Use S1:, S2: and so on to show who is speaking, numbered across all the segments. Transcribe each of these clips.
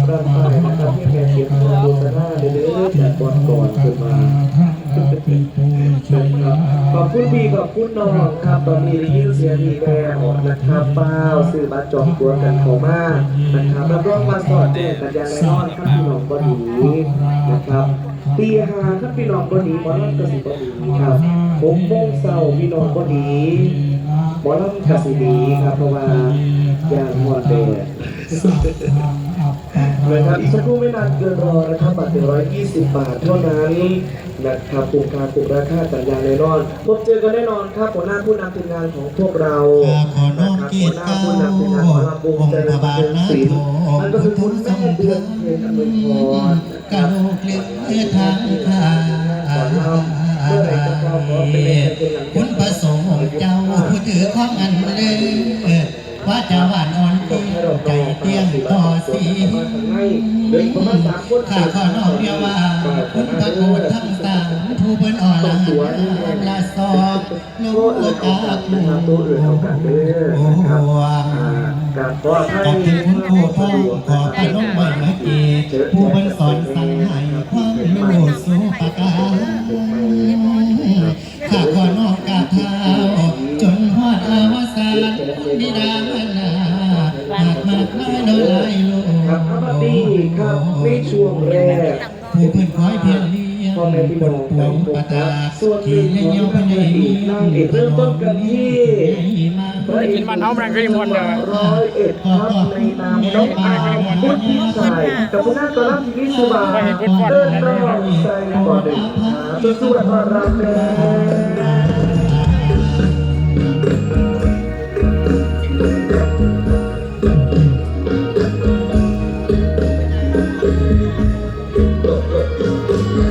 S1: ด้านใต้นะครับที่แม่เขียนตัวโฆษณาเรื่อยๆจากก่อนขึ้นมาขอบคุณพี่ขอบคุณน้องครับตอนนี้ได้ยินเสียงพี่แม่ออกนะครับเป้าซื้อบัตรจองตัวกันเขามากนะครับรับรองมาสอดแจ้งกันอย่างแน่นอนครับพี่น้องบดีนะครับตีหาครับพี่น้องบดีหมอลำกสิบดีครับ6 โมงพี่น้องบดีหมอลำกสิดีครับเพราะว่าอย่างหมดแดดนะครับอีกสักครู่ไม่นานเกินรอนะครับบัตร120 บาทเท่านั้นนะครับปรุงการปรุงราคาจัดยาแน่นอนพบเจอกันแน่นอนครับหัวหน้าผู้นำทีมงานของพวกเรานะครับหัวหน้าผู้นำทีมงานของเราวงเจริญบันเทิงศิลป์นั่นก็คือคุณแม่เดือนเพ็ญอมรพร
S2: กะโลกเลี้ยทางข้าคุณประสงค์เจ้าผู้ถือของอันเลยว่าจะหวานอ่อนใจเตี้ยมต่อสีข้าขอนอกเดียวว่าคุณประโกฏทั้งต่างผู้เป็นอ่อนละสอบลูกตาคู่กับถึงคุณครูพ่อขอไปน้องใหม่เมื่อกี้ผู้เป็นสอนสั่งให้ความรู้สู่ปากกาข้าขอนอกกาเท้าจนหอดอวสานนิดานาหากมากน้อยน้อยลายโล
S1: ครับดีครับในช่วงแรก
S2: ผู้เพื่อนคอยเพียงเลี้ยงบนปวงปตาที่ยังเยาว์พนัย
S1: นางเอกเริ่มต้นกันที่
S3: พระเอกมันเท้าแรงก็ยังมวนเด้อ
S1: 101ครับในนามน้องอาพุทธิชัยกับผู้น่าต้อนรับที่วิสุวรรณเดินรอบใส่ก่อนเด็กสู้ๆต้อนรับเลย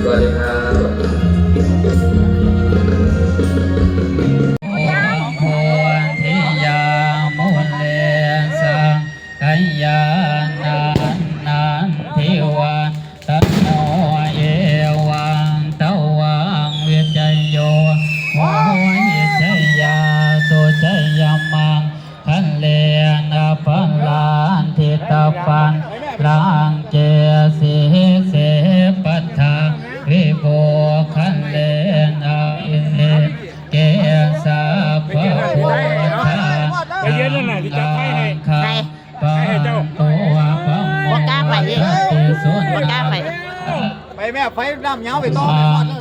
S1: สวัสดีครับ
S2: โหทิยามุเลสังกายานันนันทิวาตโนเอวังตวังเวจโยโหหิจยาสุจยมังขันเลนะปันลานทิตาปันลางเจสิเสปัฏฐาวิโภคันเลนะอินเกสาภะโพธาลังคาปังตัวปังโมติสุน
S3: ไปแม่ไฟน้ำเงาไปต่อ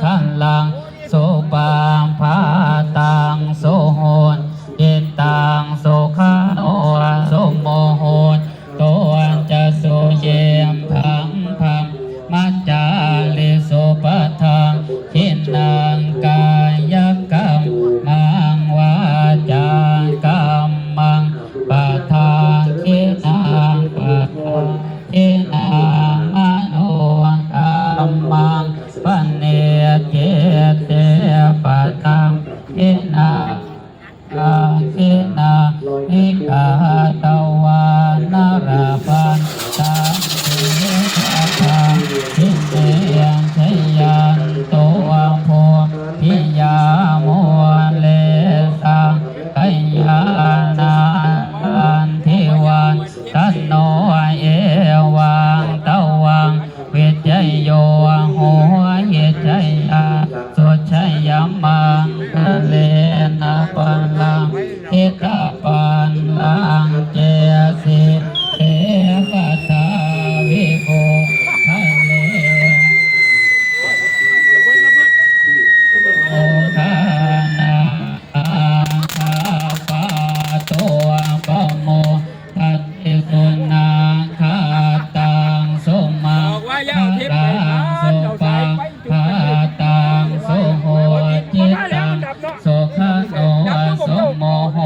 S2: ขันลังโสปามภาตังโสโหนอิตังโสขาโนโสโมโหนตัวจะโสเยมพังพังมัจจาลิโสปะทังขินังกายกรรมมังวาจากรรมมังปะทาขินังปะทาขินังมโนกรรมังปะเนเกเตปะทังขินังขินานิกาตวานาราปันตังเทธาทิเตยังชยันตัวโพธิยาโมเลสังกายานาอันทิวันตันโนเอวังตวังเวจโยโหเยจยาสุชยมังเลนะปันลังเทตาปันลังเจสิเทปัฏฐาวิโภคันเลโอทานาอาคาปาตัวปโมทัตติสุนาคาตังสมังคาตังโสปังคาตังโสโหจิตังโสขโนโสโมโห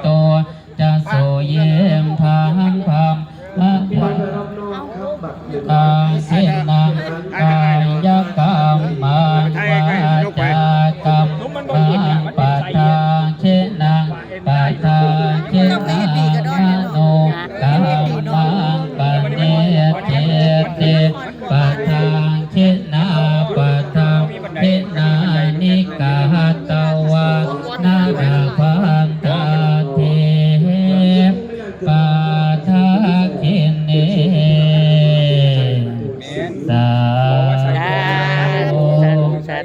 S2: ตัวจะโสเยมพังพังมัจจาตังเสนังกายกรรมมังวาจากรรมมังปัฏฐาเชนังปัฏฐาเชนังมโนกรรมังปะเนเจเตปัฏฐาเชนาปัฏฐาเชนานิกาตวานาราพันตาเทปัฏฐาคินเน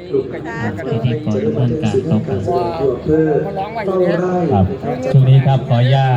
S2: พิธีกรดำเนินการต่อไป
S1: เพื่อเฝ้าไร่
S2: ครับช่วงนี้ครับขออนุญาต